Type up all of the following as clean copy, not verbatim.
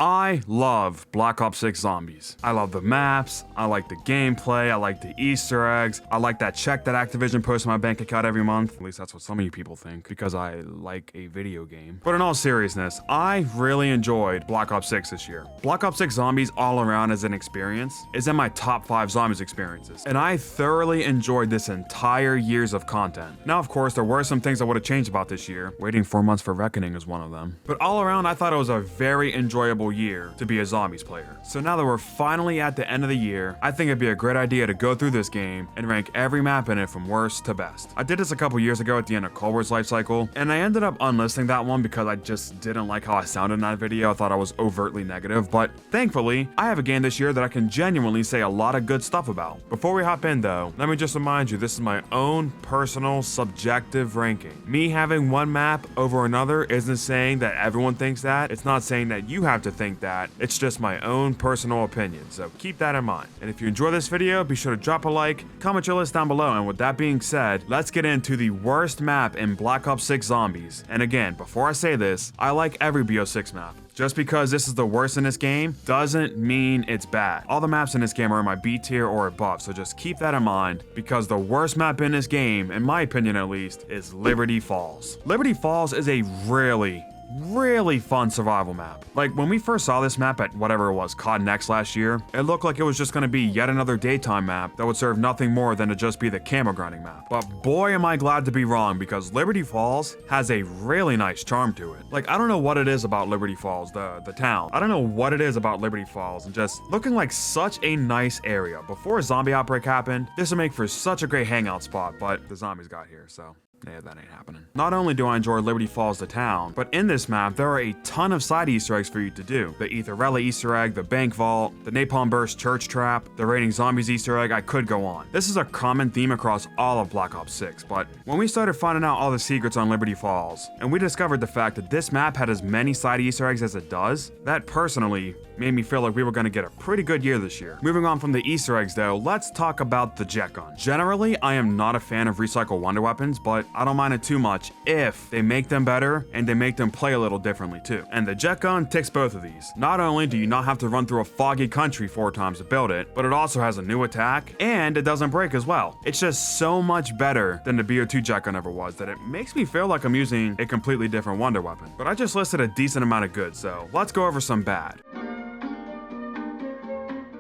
I love Black Ops 6 Zombies. I love the maps, I like the gameplay, I like the Easter eggs, I like that check that Activision posts in my bank account every month. At least that's what some of you people think, because I like a video game. But in all seriousness, I really enjoyed Black Ops 6 this year. Black Ops 6 Zombies all around as an experience is in my top 5 Zombies experiences, and I thoroughly enjoyed this entire years of content. Now, of course, there were some things I would have changed about this year. Waiting 4 months for Reckoning is one of them. But all around, I thought it was a very enjoyable year to be a Zombies player. So now that we're finally at the end of the year, I think it'd be a great idea to go through this game and rank every map in it from worst to best. I did this a couple years ago at the end of Cold War's life cycle, and I ended up unlisting that one because I just didn't like how I sounded in that video. I thought I was overtly negative, but thankfully, I have a game this year that I can genuinely say a lot of good stuff about. Before we hop in though, let me just remind you, this is my own personal subjective ranking. Me having one map over another isn't saying that everyone thinks that. It's not saying that you have to think that. It's just my own personal opinion, so keep that in mind. And if you enjoy this video, be sure to drop a like, comment your list down below, and with that being said, let's get into the worst map in Black Ops 6 Zombies. And again, before I say this, I like every BO6 map. Just because this is the worst in this game doesn't mean it's bad. All the maps in this game are in my B tier or above, so just keep that in mind, because the worst map in this game, in my opinion at least, is Liberty Falls. Liberty Falls is a really fun survival map. Like, when we first saw this map at whatever it was, COD Next last year, it looked like it was just gonna be yet another daytime map that would serve nothing more than to just be the camo grinding map. But boy am I glad to be wrong, because Liberty Falls has a really nice charm to it. Like, I don't know what it is about Liberty Falls, the town. I don't know what it is about Liberty Falls, and just looking like such a nice area. Before a zombie outbreak happened, this would make for such a great hangout spot, but the zombies got here, so yeah, that ain't happening. Not only do I enjoy Liberty Falls the town, but in this map, there are a ton of side Easter eggs for you to do. The Etherella Easter egg, the Bank Vault, the Napalm Burst Church Trap, the Raining Zombies Easter egg, I could go on. This is a common theme across all of Black Ops 6, but when we started finding out all the secrets on Liberty Falls, and we discovered the fact that this map had as many side Easter eggs as it does, that personally made me feel like we were gonna get a pretty good year this year. Moving on from the Easter eggs though, let's talk about the jet gun. Generally, I am not a fan of recycled wonder weapons, but I don't mind it too much if they make them better and they make them play a little differently too. And the jet gun ticks both of these. Not only do you not have to run through a foggy country 4 times to build it, but it also has a new attack and it doesn't break as well. It's just so much better than the BO2 jet gun ever was that it makes me feel like I'm using a completely different wonder weapon. But I just listed a decent amount of good, so let's go over some bad.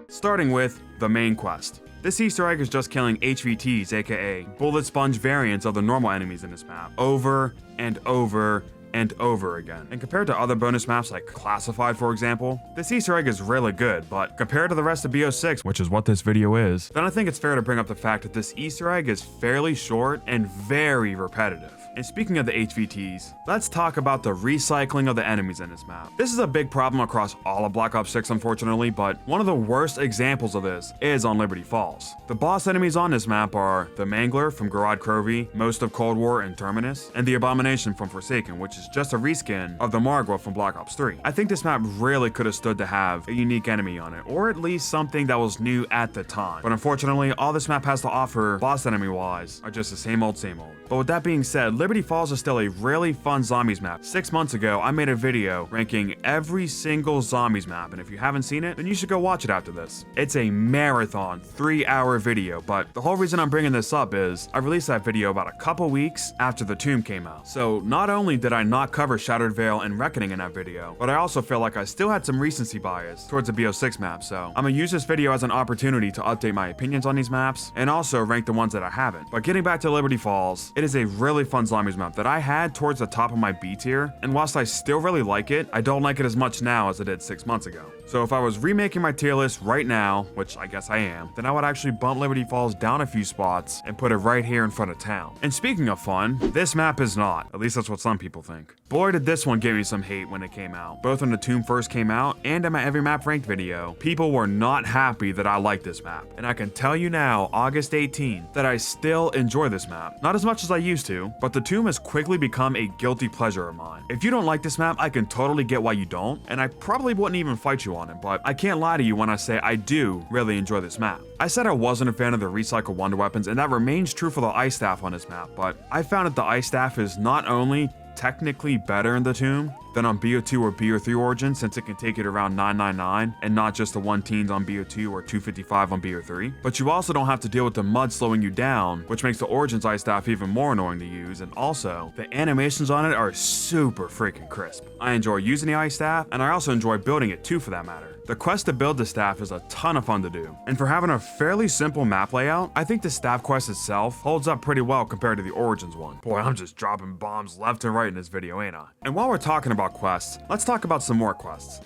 Starting with the main quest. This Easter egg is just killing HVTs, aka bullet sponge variants of the normal enemies in this map, over and over and over again. And compared to other bonus maps like Classified, for example, this Easter egg is really good, but compared to the rest of BO6, which is what this video is, then I think it's fair to bring up the fact that this Easter egg is fairly short and very repetitive. And speaking of the HVTs, let's talk about the recycling of the enemies in this map. This is a big problem across all of Black Ops 6, unfortunately, but one of the worst examples of this is on Liberty Falls. The boss enemies on this map are the Mangler from Garad Crovey, most of Cold War and Terminus, and the Abomination from Forsaken, which is just a reskin of the Margwa from Black Ops 3. I think this map really could have stood to have a unique enemy on it, or at least something that was new at the time. But unfortunately, all this map has to offer boss enemy-wise are just the same old, same old. But with that being said, Liberty Falls is still a really fun zombies map. 6 months ago, I made a video ranking every single zombies map, and if you haven't seen it, then you should go watch it after this. It's a marathon, 3-hour video, but the whole reason I'm bringing this up is I released that video about a couple weeks after the Tomb came out. So not only did I not cover Shattered Veil and Reckoning in that video, but I also feel like I still had some recency bias towards the BO6 map, so I'm gonna use this video as an opportunity to update my opinions on these maps, and also rank the ones that I haven't. But getting back to Liberty Falls, it is a really fun zombies map that I had towards the top of my B tier, and whilst I still really like it, I don't like it as much now as I did 6 months ago. So if I was remaking my tier list right now, which I guess I am, then I would actually bump Liberty Falls down a few spots and put it right here in front of town. And speaking of fun, this map is not. At least that's what some people think. Boy, did this one give me some hate when it came out. Both when the Tomb first came out and in my Every Map Ranked video, people were not happy that I liked this map. And I can tell you now, August 18th, that I still enjoy this map. Not as much as I used to, but the Tomb has quickly become a guilty pleasure of mine. If you don't like this map, I can totally get why you don't, and I probably wouldn't even fight you on it, but I can't lie to you when I say I do really enjoy this map. I said I wasn't a fan of the recycled wonder weapons, and that remains true for the ice staff on this map, but I found that the ice staff is not only technically better in the tomb than on BO2 or BO3 Origin, since it can take it around 999 and not just the 1 teens on BO2 or 255 on BO3. But you also don't have to deal with the mud slowing you down, which makes the Origin's ice staff even more annoying to use, and also, the animations on it are super freaking crisp. I enjoy using the ice staff, and I also enjoy building it too for that matter. The quest to build the staff is a ton of fun to do, and for having a fairly simple map layout, I think the staff quest itself holds up pretty well compared to the Origins one. Boy, I'm just dropping bombs left and right in this video, ain't I? And while we're talking about quests, let's talk about some more quests.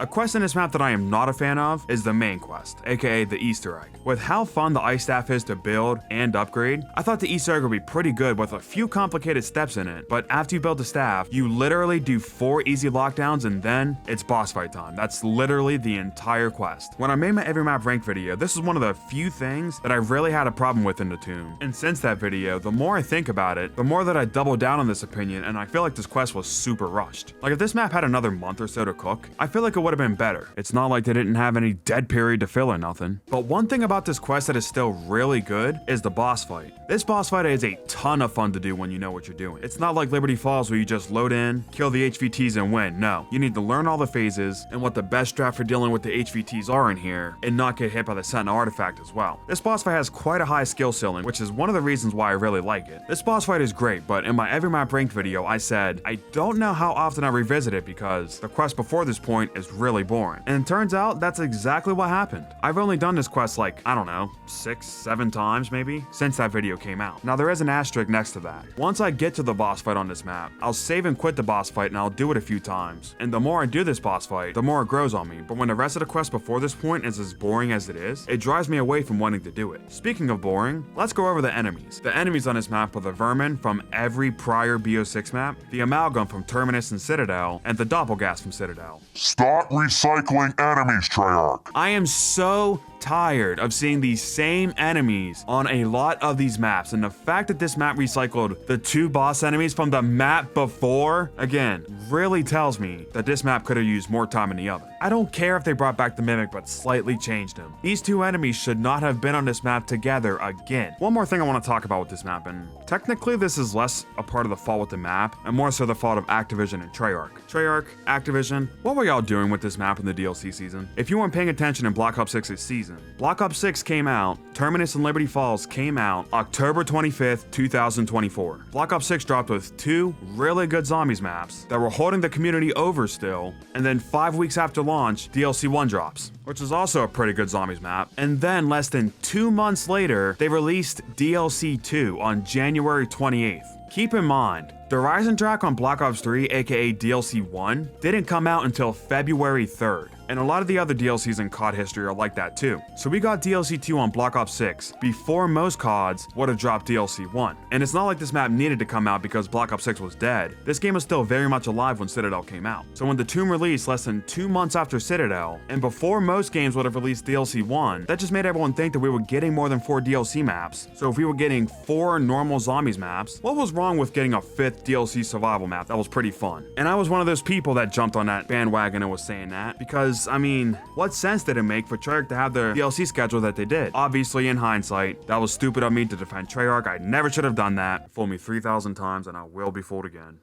A quest in this map that I am not a fan of is the main quest, aka the Easter egg. With how fun the ice staff is to build and upgrade, I thought the Easter egg would be pretty good with a few complicated steps in it, but after you build the staff, you literally do 4 easy lockdowns and then it's boss fight time. That's literally the entire quest. When I made my every map rank video, this is one of the few things that I really had a problem with in the tomb. And since that video, the more I think about it, the more that I double down on this opinion, and I feel like this quest was super rushed. Like if this map had another month or so to cook, I feel like it would have been better. It's not like they didn't have any dead period to fill or nothing. But one thing about this quest that is still really good is the boss fight. This boss fight is a ton of fun to do when you know what you're doing. It's not like Liberty Falls where you just load in, kill the HVTs and win. No, you need to learn all the phases and what the best strat for dealing with the HVTs are in here and not get hit by the Sentinel artifact as well. This boss fight has quite a high skill ceiling, which is one of the reasons why I really like it. This boss fight is great, but in my every map ranked video, I said I don't know how often I revisit it because the quest before this point is really boring. And it turns out that's exactly what happened. I've only done this quest like, I don't know, 6, 7 times maybe, since that video came out. Now there is an asterisk next to that. Once I get to the boss fight on this map, I'll save and quit the boss fight and I'll do it a few times. And the more I do this boss fight, the more it grows on me. But when the rest of the quest before this point is as boring as it is, it drives me away from wanting to do it. Speaking of boring, let's go over the enemies. The enemies on this map are the vermin from every prior BO6 map, the amalgam from Terminus and Citadel, and the doppelgas from Citadel. Stop recycling enemies, Treyarch. I am so tired of seeing these same enemies on a lot of these maps, and the fact that this map recycled the 2 boss enemies from the map before, again, really tells me that this map could have used more time in the oven. I don't care if they brought back the Mimic but slightly changed him. These 2 enemies should not have been on this map together again. One more thing I want to talk about with this map, and technically this is less a part of the fault with the map and more so the fault of Activision and Treyarch. Treyarch, Activision, what were y'all doing with this map in the DLC season? If you weren't paying attention in Black Ops 6's season, Black Ops 6 came out, Terminus and Liberty Falls came out October 25th, 2024. Black Ops 6 dropped with 2 really good zombies maps that were holding the community over still, and then 5 weeks after launch, DLC 1 drops, which is also a pretty good zombies map. And then less than 2 months later, they released DLC 2 on January 28th. Keep in mind, the Rise and Track on Black Ops 3, aka DLC 1, didn't come out until February 3rd. And a lot of the other DLCs in COD history are like that too. So we got DLC 2 on Black Ops 6 before most CODs would have dropped DLC 1. And it's not like this map needed to come out because Black Ops 6 was dead. This game was still very much alive when Citadel came out. So when the Tomb released less than 2 months after Citadel, and before most games would have released DLC 1, that just made everyone think that we were getting more than 4 DLC maps. So if we were getting 4 normal zombies maps, what was wrong with getting a 5th DLC survival map? That was pretty fun. And I was one of those people that jumped on that bandwagon and was saying that because, I mean, what sense did it make for Treyarch to have the DLC schedule that they did? Obviously, in hindsight, that was stupid of me to defend Treyarch. I never should have done that. Fool me 3,000 times and I will be fooled again.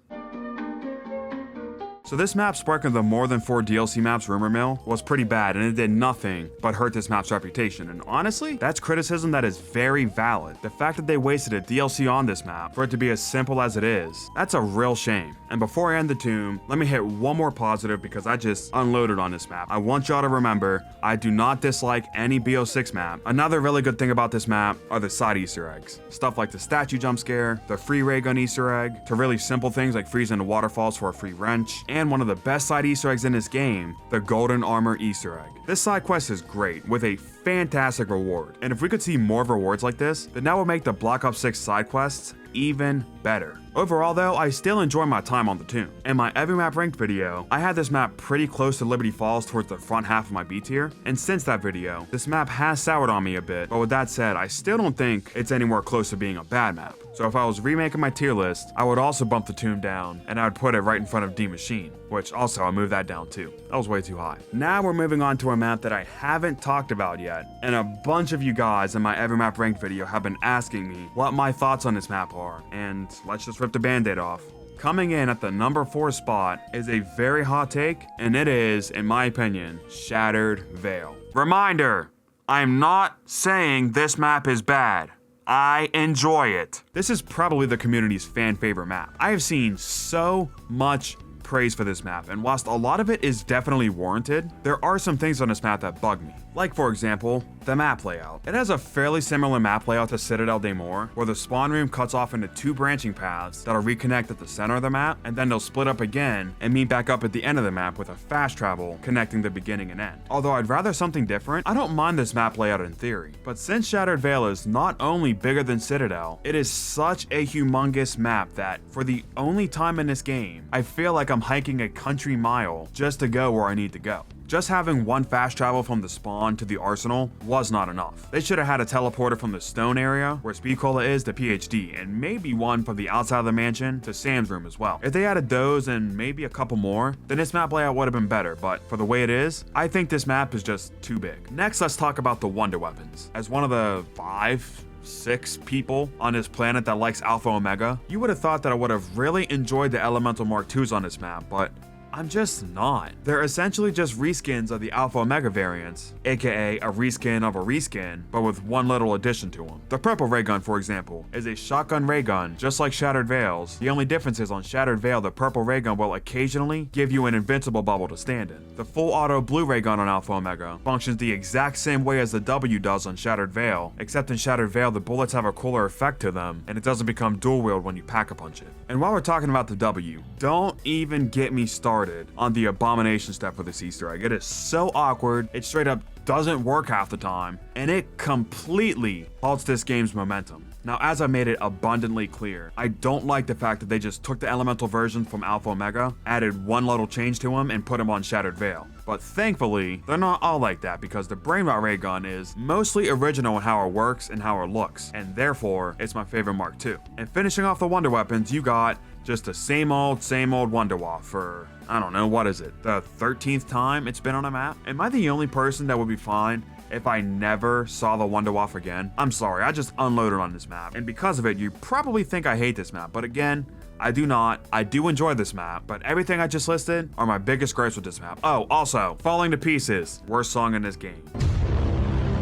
So this map sparking the more than 4 DLC maps rumor mill was pretty bad, and it did nothing but hurt this map's reputation. And honestly, that's criticism that is very valid. The fact that they wasted a DLC on this map for it to be as simple as it is, that's a real shame. And before I end the tomb, let me hit one more positive because I just unloaded on this map. I want y'all to remember, I do not dislike any BO6 map. Another really good thing about this map are the side Easter eggs. Stuff like the statue jump scare, the free ray gun Easter egg, to really simple things like freezing the waterfalls for a free wrench, and one of the best side Easter eggs in this game, the golden armor Easter egg. This side quest is great, with a fantastic reward, and if we could see more rewards like this, then that would make the Black Ops 6 side quests even better. Overall though, I still enjoy my time on the tomb. In my every map ranked video, I had this map pretty close to Liberty Falls towards the front half of my B tier, and since that video, this map has soured on me a bit, but with that said, I still don't think it's anywhere close to being a bad map. So if I was remaking my tier list, I would also bump the tomb down, and I would put it right in front of D Machine. which also I moved that down too. That was way too high. Now we're moving on to a map that I haven't talked about yet, and a bunch of you guys in my every map ranked video have been asking me what my thoughts on this map are, and let's just rip the band-aid off. Coming in at the number 4 spot is a very hot take, and it is, in my opinion, Shattered Vale. Reminder, I'm not saying this map is bad. I enjoy it. This is probably the community's fan favorite map. I have seen so much praise for this map, and whilst a lot of it is definitely warranted, there are some things on this map that bug me. Like, for example, the map layout. It has a fairly similar map layout to Citadel deore, where the spawn room cuts off into 2 branching paths that'll reconnect at the center of the map, and then they'll split up again and meet back up at the end of the map with a fast travel connecting the beginning and end. Although I'd rather something different, I don't mind this map layout in theory. But since Shattered Vale is not only bigger than Citadel, it is such a humongous map that, for the only time in this game, I feel like I'm hiking a country mile just to go where I need to go. Just having one fast travel from the spawn to the arsenal was not enough. They should have had a teleporter from the stone area, where Speed Cola is, to PhD, and maybe one from the outside of the mansion to Sam's room as well. If they added those and maybe a couple more, then this map layout would have been better, but for the way it is, I think this map is just too big. Next, let's talk about the wonder weapons. As one of the 6 people on this planet that likes Alpha Omega, you would have thought that I would have really enjoyed the Elemental Mark IIs on this map, but I'm just not. They're essentially just reskins of the Alpha Omega variants, aka a reskin of a reskin, but with one little addition to them. The purple ray gun, for example, is a shotgun ray gun, just like Shattered Vale's. The only difference is on Shattered Vale, the purple ray gun will occasionally give you an invincible bubble to stand in. The full auto blue ray gun on Alpha Omega functions the exact same way as the W does on Shattered Vale, except in Shattered Vale, the bullets have a cooler effect to them, and it doesn't become dual wield when you pack a punch it. And while we're talking about the W, don't even get me started on the abomination step for this Easter egg. It is so awkward, it straight up doesn't work half the time, and it completely halts this game's momentum. Now, as I made it abundantly clear, I don't like the fact that they just took the elemental version from Alpha Omega, added one little change to them, and put them on Shattered Vale. But thankfully, they're not all like that, because the Brain Rot Ray Gun is mostly original in how it works and how it looks, and therefore, it's my favorite Mark II. And finishing off the wonder weapons, you got just the same old Wonder Waff for, I don't know, what is it, the 13th time it's been on a map? Am I the only person that would be fine if I never saw the Wonder Waff again? I'm sorry, I just unloaded on this map, and because of it, you probably think I hate this map, but again, I do not. I do enjoy this map, but everything I just listed are my biggest gripes with this map. Oh, also, Falling to Pieces, worst song in this game.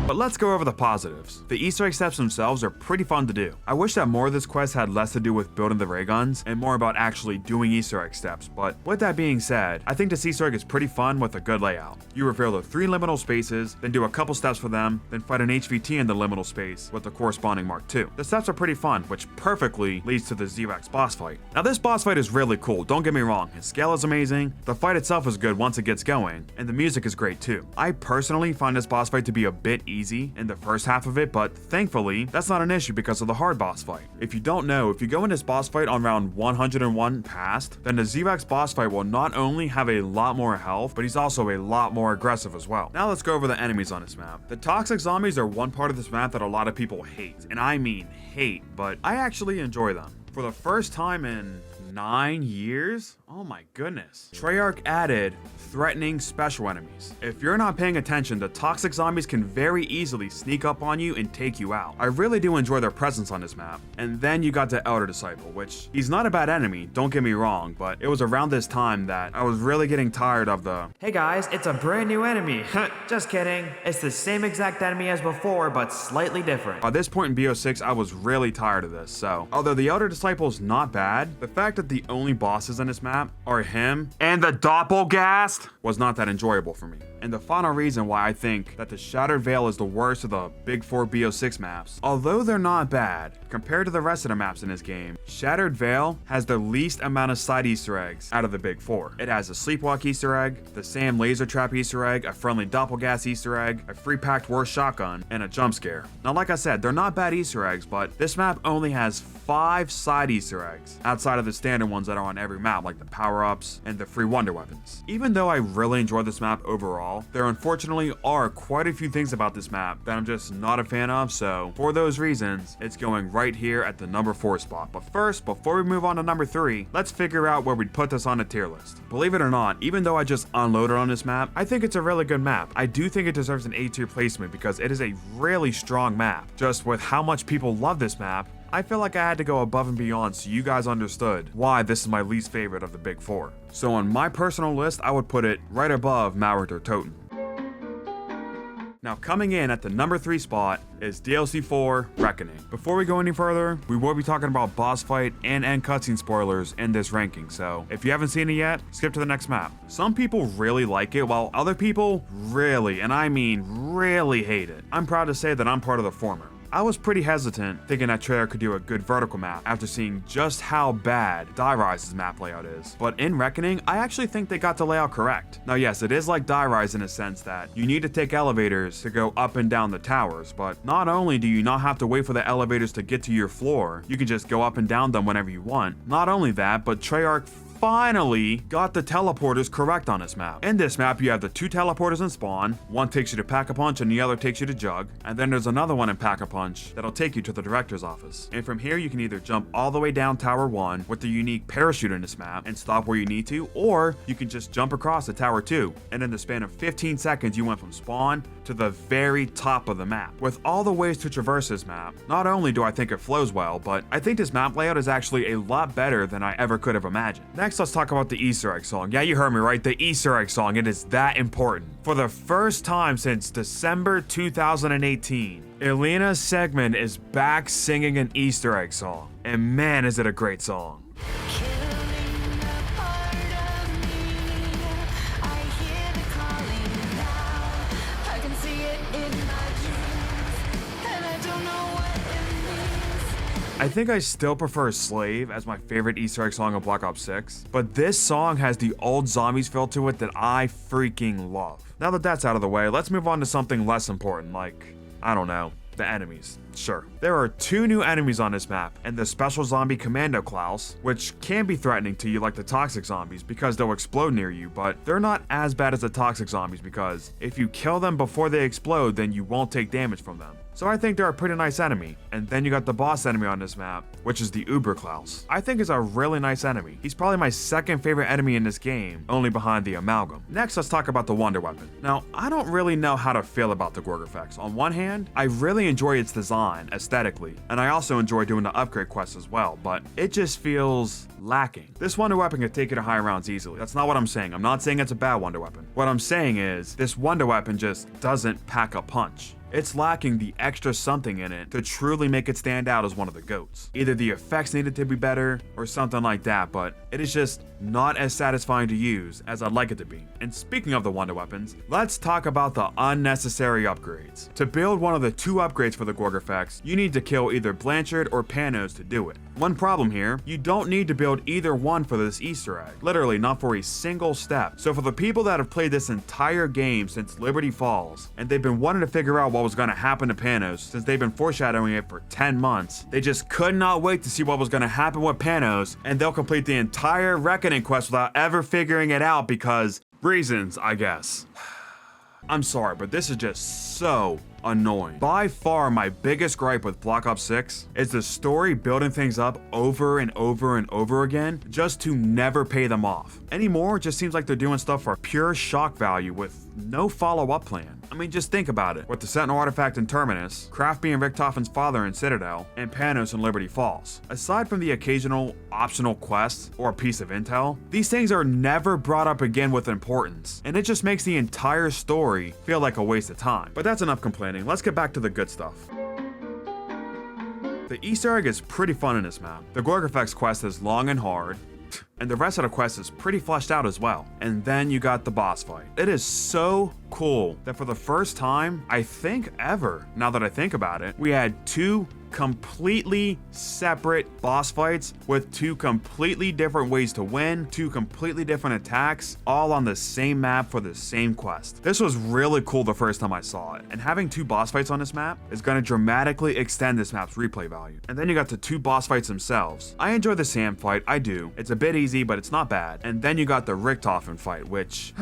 But let's go over the positives. The Easter egg steps themselves are pretty fun to do. I wish that more of this quest had less to do with building the ray guns and more about actually doing Easter egg steps, but with that being said, I think this Easter egg is pretty fun with a good layout. You reveal the 3 liminal spaces, then do a couple steps for them, then fight an HVT in the liminal space with the corresponding Mark II. The steps are pretty fun, which perfectly leads to the Zirax boss fight. Now this boss fight is really cool, don't get me wrong, his scale is amazing, the fight itself is good once it gets going, and the music is great too. I personally find this boss fight to be a bit easy in the first half of it, but thankfully, that's not an issue because of the hard boss fight. If you don't know, if you go in this boss fight on round 101 past, then the Zirax boss fight will not only have a lot more health, but he's also a lot more aggressive as well. Now let's go over the enemies on this map. The toxic zombies are one part of this map that a lot of people hate, and I mean hate, but I actually enjoy them. For the first time in 9 years? Oh my goodness. Treyarch added threatening special enemies. If you're not paying attention, the toxic zombies can very easily sneak up on you and take you out. I really do enjoy their presence on this map. And then you got the Elder Disciple, which he's not a bad enemy, don't get me wrong, but it was around this time that I was really getting tired of the, "Hey guys, it's a brand new enemy." Just kidding. It's the same exact enemy as before, but slightly different. By this point in BO6, I was really tired of this, so although the Elder Disciple's not bad, the fact that the only bosses on this map are him and the Doppelgast was not that enjoyable for me. And the final reason why I think that the Shattered Vale is the worst of the big 4 BO6 maps, although they're not bad, compared to the rest of the maps in this game, Shattered Vale has the least amount of side Easter eggs out of the big 4. It has a Sleepwalk Easter egg, the Sam Laser Trap Easter egg, a friendly Doppelgast Easter egg, a free packed Worst Shotgun, and a jump scare. Now like I said, they're not bad Easter eggs, but this map only has 5 side Easter eggs, outside of the standard ones that are on every map, like the power-ups and the free wonder weapons. Even though I really enjoy this map overall, all. There unfortunately are quite a few things about this map that I'm just not a fan of, so for those reasons, it's going right here at the number 4 spot. But first, before we move on to number 3, let's figure out where we'd put this on a tier list. Believe it or not, even though I just unloaded on this map, I think it's a really good map. I do think it deserves an A tier placement because it is a really strong map. Just with how much people love this map, I feel like I had to go above and beyond so you guys understood why this is my least favorite of the big 4. So on my personal list, I would put it right above Mauer der Toten. Now coming in at the number 3 spot is DLC 4 Reckoning. Before we go any further, we will be talking about boss fight and end cutscene spoilers in this ranking, so if you haven't seen it yet, skip to the next map. Some people really like it, while other people really, and I mean really hate it. I'm proud to say that I'm part of the former. I was pretty hesitant thinking that Treyarch could do a good vertical map after seeing just how bad Die Rise's map layout is. But in Reckoning, I actually think they got the layout correct. Now yes, it is like Die Rise in a sense that you need to take elevators to go up and down the towers, but not only do you not have to wait for the elevators to get to your floor, you can just go up and down them whenever you want. Not only that, but Treyarch finally got the teleporters correct on this map. In this map, you have the 2 teleporters in spawn. One takes you to Pack-a-Punch and the other takes you to Jug. And then there's another one in Pack-a-Punch that'll take you to the director's office. And from here, you can either jump all the way down Tower 1 with the unique parachute in this map and stop where you need to, or you can just jump across to Tower 2. And in the span of 15 seconds, you went from spawn to the very top of the map. With all the ways to traverse this map, not only do I think it flows well, but I think this map layout is actually a lot better than I ever could have imagined. Next, let's talk about the Easter egg song. Yeah, you heard me right, the Easter egg song. It is that important. For the first time since December 2018, Elena Segman is back singing an Easter egg song. And man, is it a great song. I think I still prefer Slave as my favorite Easter egg song of Black Ops 6, but this song has the old zombies feel to it that I freaking love. Now that that's out of the way, let's move on to something less important, like, I don't know, the enemies. Sure. There are 2 new enemies on this map, and the Special Zombie Commando Klaus, which can be threatening to you like the Toxic Zombies because they'll explode near you, but they're not as bad as the Toxic Zombies because if you kill them before they explode, then you won't take damage from them. So I think they're a pretty nice enemy. And then you got the boss enemy on this map, which is the Uber Klaus. I think is a really nice enemy. He's probably my second favorite enemy in this game, only behind the Amalgam. Next, let's talk about the Wonder Weapon. Now, I don't really know how to feel about the Gorgafex. On one hand, I really enjoy its design aesthetically, and I also enjoy doing the upgrade quests as well, but it just feels lacking. This Wonder Weapon can take you to high rounds easily. That's not what I'm saying. I'm not saying it's a bad Wonder Weapon. What I'm saying is, this Wonder Weapon just doesn't pack a punch. It's lacking the extra something in it to truly make it stand out as one of the GOATs. Either the effects needed to be better or something like that, but it is just not as satisfying to use as I'd like it to be. And speaking of the Wonder Weapons, let's talk about the unnecessary upgrades. To build one of the 2 upgrades for the Gorgafex, you need to kill either Blanchard or Panos to do it. One problem here, you don't need to build either one for this Easter egg. Literally not for a single step. So for the people that have played this entire game since Liberty Falls, and they've been wanting to figure out what was going to happen to Panos since they've been foreshadowing it for 10 months, they just could not wait to see what was going to happen with Panos, and they'll complete the entire Reckoning quest without ever figuring it out because reasons, I guess. I'm sorry, but this is just so annoying. By far my biggest gripe with Black Ops 6 is the story building things up over and over and over again just to never pay them off. Anymore, it just seems like they're doing stuff for pure shock value with no follow-up plan. I mean, just think about it. With the Sentinel artifact in Terminus, Kraft being Richtofen's father in Citadel, and Panos in Liberty Falls. Aside from the occasional optional quest or a piece of intel, these things are never brought up again with importance, and it just makes the entire story feel like a waste of time. But that's enough complaining. Let's get back to the good stuff. The Easter egg is pretty fun in this map. The Gorgafex quest is long and hard, and the rest of the quest is pretty fleshed out as well. And then you got the boss fight. It is so cool that for the first time, I think ever, now that I think about it, we had 2 completely separate boss fights with 2 completely different ways to win, 2 completely different attacks, all on the same map for the same quest. This was really cool the first time I saw it, and having 2 boss fights on this map is going to dramatically extend this map's replay value. And then you got the 2 boss fights themselves. I enjoy the Sam fight, I do. It's a bit easy, but it's not bad. And then you got the Richtofen fight, which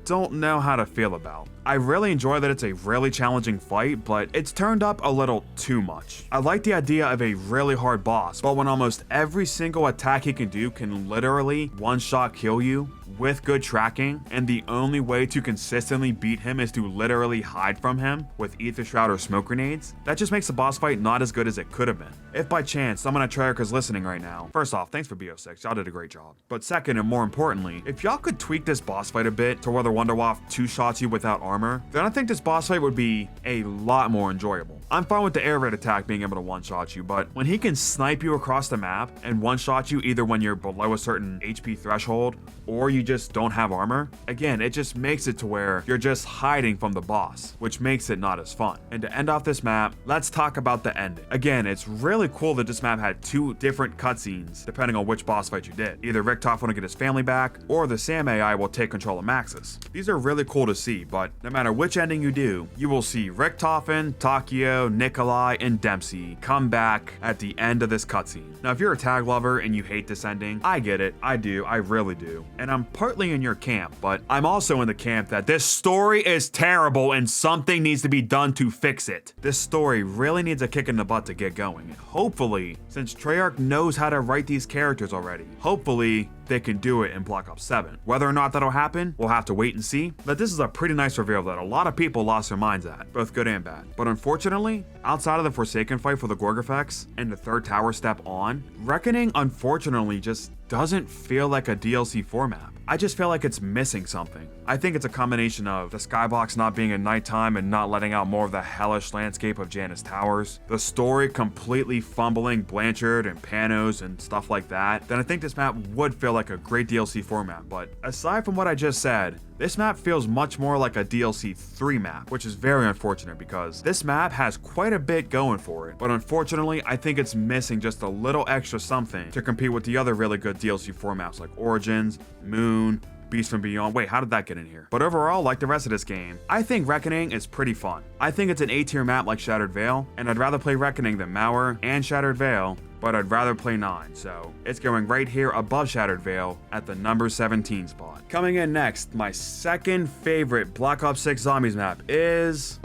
don't know how to feel about. I really enjoy that it's a really challenging fight, but it's turned up a little too much. I like the idea of a really hard boss, but when almost every single attack he can do can literally one-shot kill you with good tracking, and the only way to consistently beat him is to literally hide from him with Ether Shroud or smoke grenades, that just makes the boss fight not as good as it could have been. If by chance someone at Treyarch is listening right now, first off, thanks for BO6, y'all did a great job. But second, and more importantly, if y'all could tweak this boss fight a bit to where the Wonderwaff two-shots you without armor, then I think this boss fight would be a lot more enjoyable. I'm fine with the air raid attack being able to one-shot you, but when he can snipe you across the map and one-shot you either when you're below a certain HP threshold or you just don't have armor, again, it just makes it to where you're just hiding from the boss, which makes it not as fun. And to end off this map, let's talk about the ending. Again, it's really cool that this map had 2 different cutscenes depending on which boss fight you did. Either Richtofen will get his family back, or the Sam AI will take control of Maxis. These are really cool to see, but no matter which ending you do, you will see Richtofen, Takio, Nikolai, and Dempsey come back at the end of this cutscene. Now, if you're a tag lover and you hate this ending, I get it. I do. I really do. And I'm partly in your camp, but I'm also in the camp that this story is terrible and something needs to be done to fix it. This story really needs a kick in the butt to get going. And hopefully, since Treyarch knows how to write these characters already, hopefully they can do it in Black Ops 7. Whether or not that'll happen, we'll have to wait and see. But this is a pretty nice reveal that a lot of people lost their minds at, both good and bad. But unfortunately, outside of the Forsaken fight for the Gorgafex and the third tower step on, Reckoning unfortunately just doesn't feel like a DLC format. I just feel like it's missing something. I think it's a combination of the skybox not being at nighttime and not letting out more of the hellish landscape of Janus Towers, the story completely fumbling Blanchard and Panos and stuff like that, then I think this map would feel like a great DLC format. But aside from what I just said, this map feels much more like a DLC 3 map, which is very unfortunate because this map has quite a bit going for it. But unfortunately, I think it's missing just a little extra something to compete with the other really good DLC formats like Origins, Moon, Beast from Beyond. Wait, how did that get in here? But overall, like the rest of this game, I think Reckoning is pretty fun. I think it's an A-tier map like Shattered Vale, and I'd rather play Reckoning than Mauer and Shattered Vale, but I'd rather play 9, so it's going right here above Shattered Vale at the number 17 spot. Coming in next, my second favorite Black Ops 6 Zombies map is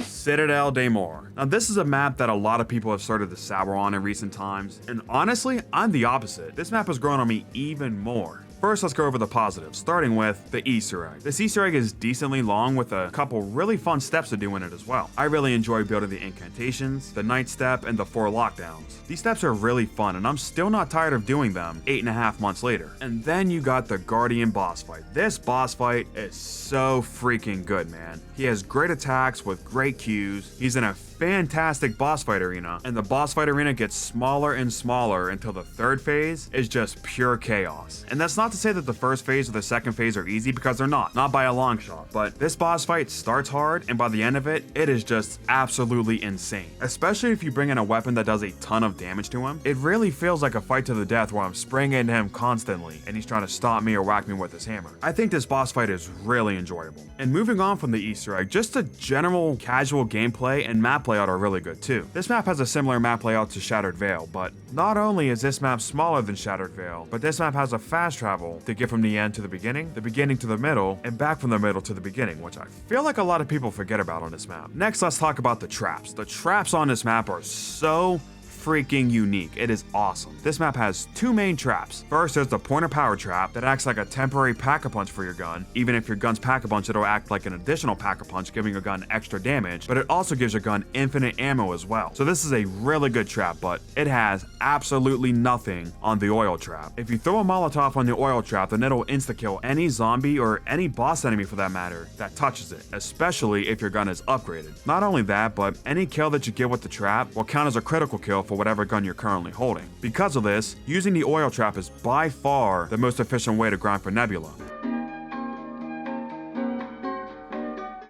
Citadel deore. Now, this is a map that a lot of people have started to sour on in recent times, and honestly, I'm the opposite. This map has grown on me even more. First, let's go over the positives, starting with the Easter egg. This Easter egg is decently long with a couple really fun steps to do in it as well. I really enjoy building the incantations, the night step, and the 4 lockdowns. These steps are really fun, and I'm still not tired of doing them 8.5 months later. And then you got the Guardian boss fight. This boss fight is so freaking good, man. He has great attacks with great Qs. He's in a fantastic boss fight arena, and the boss fight arena gets smaller and smaller until the third phase is just pure chaos. And that's not to say that the first phase or the second phase are easy, because they're not by a long shot. But this boss fight starts hard, and by the end of it, it is just absolutely insane. Especially if you bring in a weapon that does a ton of damage to him. It really feels like a fight to the death where I'm spraying into him constantly, and he's trying to stop me or whack me with his hammer. I think this boss fight is really enjoyable. And moving on from the Easter egg, just the general casual gameplay and map layout are really good too. This map has a similar map layout to Shattered Vale, but not only is this map smaller than Shattered Vale, but this map has a fast travel to get from the end to the beginning to the middle, and back from the middle to the beginning, which I feel like a lot of people forget about on this map. Next, let's talk about the traps. The traps on this map are so freaking unique. It is awesome. This map has 2 main traps. First, there's the pointer power trap that acts like a temporary pack-a-punch for your gun. Even if your gun's pack-a-punch, it'll act like an additional pack-a-punch, giving your gun extra damage, but it also gives your gun infinite ammo as well. So this is a really good trap, but it has absolutely nothing on the oil trap. If you throw a Molotov on the oil trap, then it'll insta-kill any zombie or any boss enemy for that matter that touches it, especially if your gun is upgraded. Not only that, but any kill that you get with the trap will count as a critical kill for whatever gun you're currently holding. Because of this, using the oil trap is by far the most efficient way to grind for Nebula.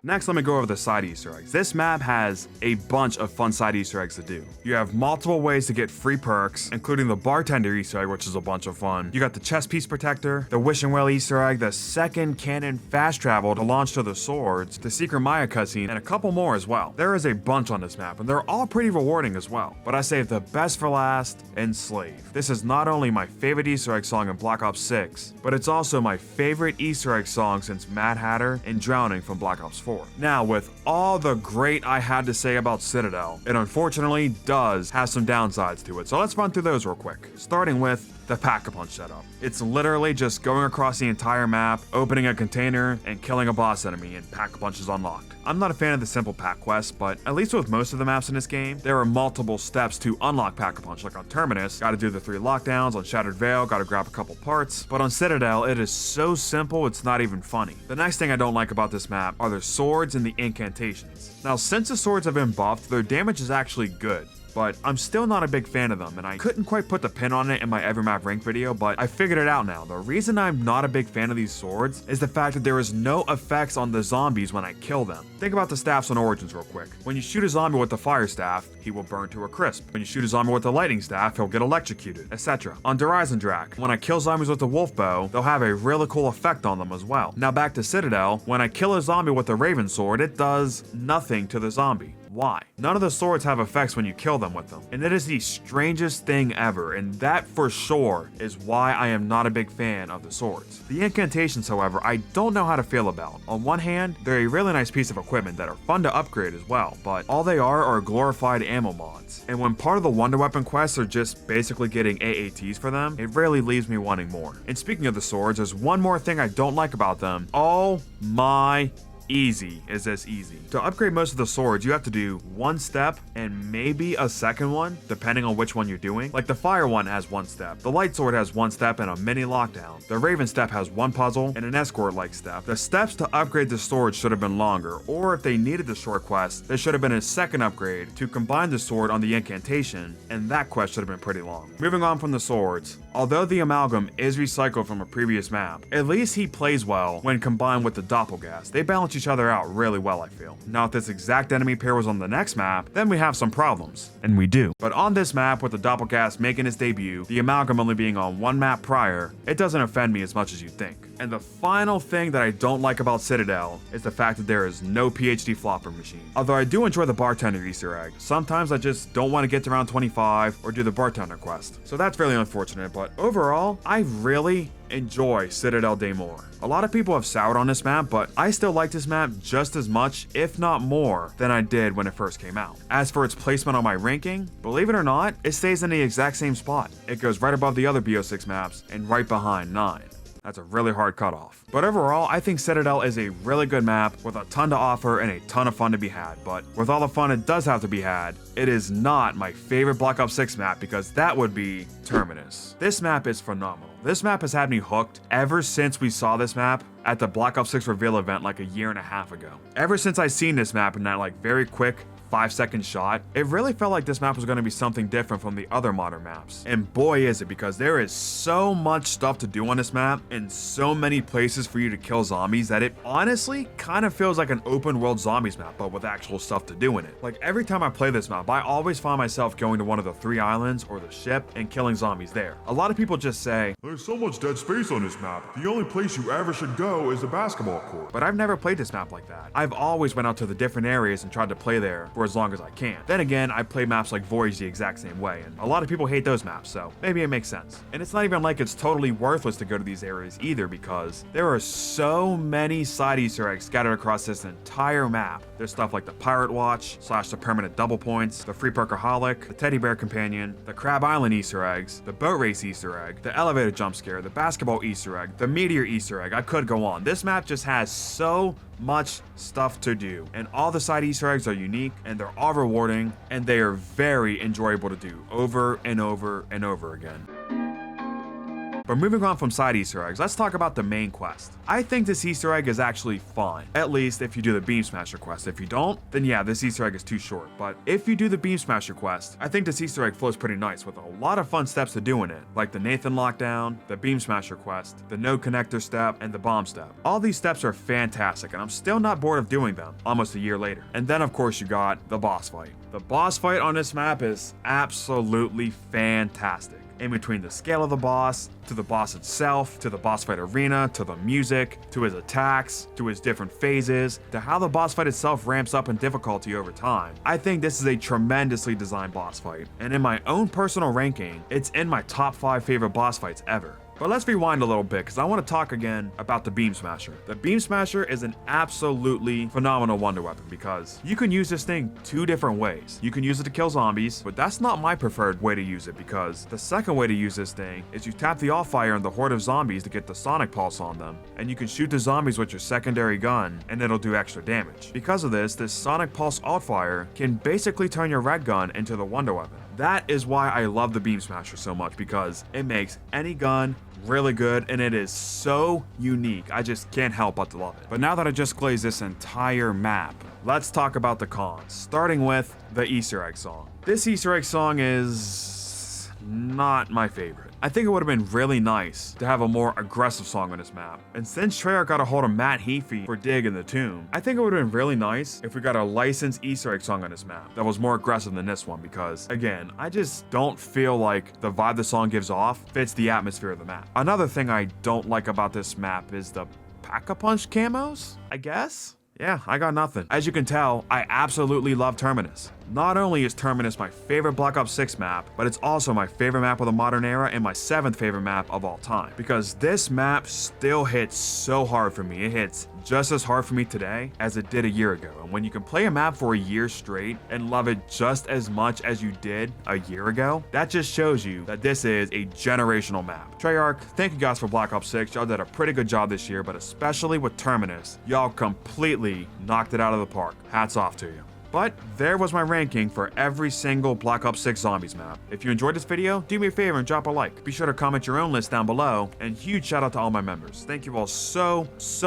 Next, let me go over the side Easter eggs. This map has a bunch of fun side Easter eggs to do. You have multiple ways to get free perks, including the bartender Easter egg, which is a bunch of fun. You got the chest piece protector, the wishing well Easter egg, the second cannon fast travel to launch to the swords, the secret Maya cutscene, and a couple more as well. There is a bunch on this map, and they're all pretty rewarding as well. But I saved the best for last, Enslave. This is not only my favorite Easter egg song in Black Ops 6, but it's also my favorite Easter egg song since Mad Hatter and Drowning from Black Ops 4. Now, with all the great I had to say about Citadel, it unfortunately does have some downsides to it, so let's run through those real quick. Starting with the Pack-a-Punch setup. It's literally just going across the entire map, opening a container, and killing a boss enemy, and Pack-a-Punch is unlocked. I'm not a fan of the simple pack quests, but at least with most of the maps in this game, there are multiple steps to unlock Pack-a-Punch. Like on Terminus, gotta do the 3 lockdowns, on Shattered Veil, gotta grab a couple parts, but on Citadel, it is so simple it's not even funny. The next thing I don't like about this map are the swords and the incantations. Now, since the swords have been buffed, their damage is actually good, but I'm still not a big fan of them, and I couldn't quite put the pin on it in my every map rank video, but I figured it out now. The reason I'm not a big fan of these swords is the fact that there is no effects on the zombies when I kill them. Think about the staffs on Origins real quick. When you shoot a zombie with the fire staff, he will burn to a crisp. When you shoot a zombie with the lightning staff, he'll get electrocuted, etc. On Drak, when I kill zombies with the wolf bow, they'll have a really cool effect on them as well. Now back to Citadel, when I kill a zombie with the raven sword, it does nothing to the zombie. Why? None of the swords have effects when you kill them with them. And it is the strangest thing ever, and that for sure is why I am not a big fan of the swords. The incantations, however, I don't know how to feel about. On one hand, they're a really nice piece of equipment that are fun to upgrade as well, but all they are glorified ammo mods. And when part of the Wonder Weapon quests are just basically getting AATs for them, it really leaves me wanting more. And speaking of the swords, there's one more thing I don't like about them. Oh my easy is this easy. To upgrade most of the swords, you have to do one step and maybe a second one, depending on which one you're doing. Like the fire one has one step, the light sword has one step and a mini lockdown, the raven step has one puzzle and an escort-like step. The steps to upgrade the sword should have been longer, or if they needed the short quest, there should have been a second upgrade to combine the sword on the incantation, and that quest should have been pretty long. Moving on from the swords, although the amalgam is recycled from a previous map, at least he plays well when combined with the doppelgas. They balance each other out really well, I feel. Now, if this exact enemy pair was on the next map, then we have some problems. And we do. But on this map, with the doppelgas making its debut, the amalgam only being on one map prior, it doesn't offend me as much as you'd think. And the final thing that I don't like about Citadel is the fact that there is no PhD flopper machine. Although I do enjoy the bartender Easter egg, sometimes I just don't want to get to round 25 or do the bartender quest. So that's really unfortunate, but overall, I really enjoy Citadel Daymore. A lot of people have soured on this map, but I still like this map just as much, if not more, than I did when it first came out. As for its placement on my ranking, believe it or not, it stays in the exact same spot. It goes right above the other BO6 maps and right behind 9. That's a really hard cutoff. But overall, I think Citadel is a really good map with a ton to offer and a ton of fun to be had. But with all the fun it does have to be had, it is not my favorite Black Ops 6 map, because that would be Terminus. This map is phenomenal. This map has had me hooked ever since we saw this map at the Black Ops 6 reveal event like a year and a half ago. Ever since I seen this map in that like very quick 5-second shot, it really felt like this map was going to be something different from the other modern maps. And boy is it, because there is so much stuff to do on this map and so many places for you to kill zombies that it honestly kind of feels like an open world zombies map, but with actual stuff to do in it. Like every time I play this map, I always find myself going to one of the 3 islands or the ship and killing zombies there. A lot of people just say, There's so much dead space on this map. The only place you ever should go is the basketball court. but I've never played this map like that. I've always went out to the different areas and tried to play there for as long as I can. Then again, I play maps like Voyage the exact same way, and a lot of people hate those maps, so maybe it makes sense. And it's not even like it's totally worthless to go to these areas either, because there are so many side Easter eggs scattered across this entire map. There's stuff like the Pirate Watch, / the permanent double points, the free perkaholic, the teddy bear companion, the Crab Island Easter eggs, the boat race Easter egg, the elevator jump scare, the basketball Easter egg, the meteor Easter egg. I could go on. This map just has so much stuff to do, and all the side Easter eggs are unique, and they're all rewarding, and they are very enjoyable to do over and over and over again. But moving on from side Easter eggs, let's talk about the main quest. I think this Easter egg is actually fun, at least if you do the Beam Smasher quest. If you don't, then yeah, this Easter egg is too short. But if you do the Beam Smasher quest, I think this Easter egg flows pretty nice with a lot of fun steps to do in it, like the Nathan lockdown, the Beam Smasher quest, the node connector step, and the bomb step. All these steps are fantastic, and I'm still not bored of doing them almost a year later. And then of course you got the boss fight. The boss fight on this map is absolutely fantastic. In between the scale of the boss, to the boss itself, to the boss fight arena, to the music, to his attacks, to his different phases, to how the boss fight itself ramps up in difficulty over time. I think this is a tremendously designed boss fight, and in my own personal ranking, it's in my top 5 favorite boss fights ever. But let's rewind a little bit because I want to talk again about the Beam Smasher. The Beam Smasher is an absolutely phenomenal wonder weapon because you can use this thing 2 different ways. You can use it to kill zombies, but that's not my preferred way to use it because the second way to use this thing is you tap the all fire on the horde of zombies to get the sonic pulse on them, and you can shoot the zombies with your secondary gun and it'll do extra damage. Because of this sonic pulse alt fire can basically turn your red gun into the wonder weapon. That is why I love the Beam Smasher so much because it makes any gun really good and it is so unique. I just can't help but to love it. But now that I just glazed this entire map, let's talk about the cons, starting with the Easter egg song. This Easter egg song is not my favorite. I think it would have been really nice to have a more aggressive song on this map. And since Treyarch got a hold of Matt Heafy for Dig in the Tomb, I think it would have been really nice if we got a licensed Easter egg song on this map that was more aggressive than this one because, again, I just don't feel like the vibe the song gives off fits the atmosphere of the map. Another thing I don't like about this map is the Pack-a-Punch camos, I guess? Yeah, I got nothing. As you can tell, I absolutely love Terminus. Not only is Terminus my favorite Black Ops 6 map, but it's also my favorite map of the modern era and my 7th favorite map of all time. Because this map still hits so hard for me. It hits just as hard for me today as it did a year ago. And when you can play a map for a year straight and love it just as much as you did a year ago, that just shows you that this is a generational map. Treyarch, thank you guys for Black Ops 6. Y'all did a pretty good job this year, but especially with Terminus, y'all completely knocked it out of the park. Hats off to you. But there was my ranking for every single Black Ops 6 Zombies map. If you enjoyed this video, do me a favor and drop a like. Be sure to comment your own list down below, and huge shout out to all my members. Thank you all so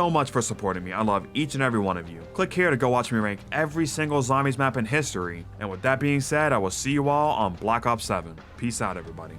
much for supporting me. I love each and every one of you. Click here to go watch me rank every single Zombies map in history. And with that being said, I will see you all on Black Ops 7. Peace out, everybody.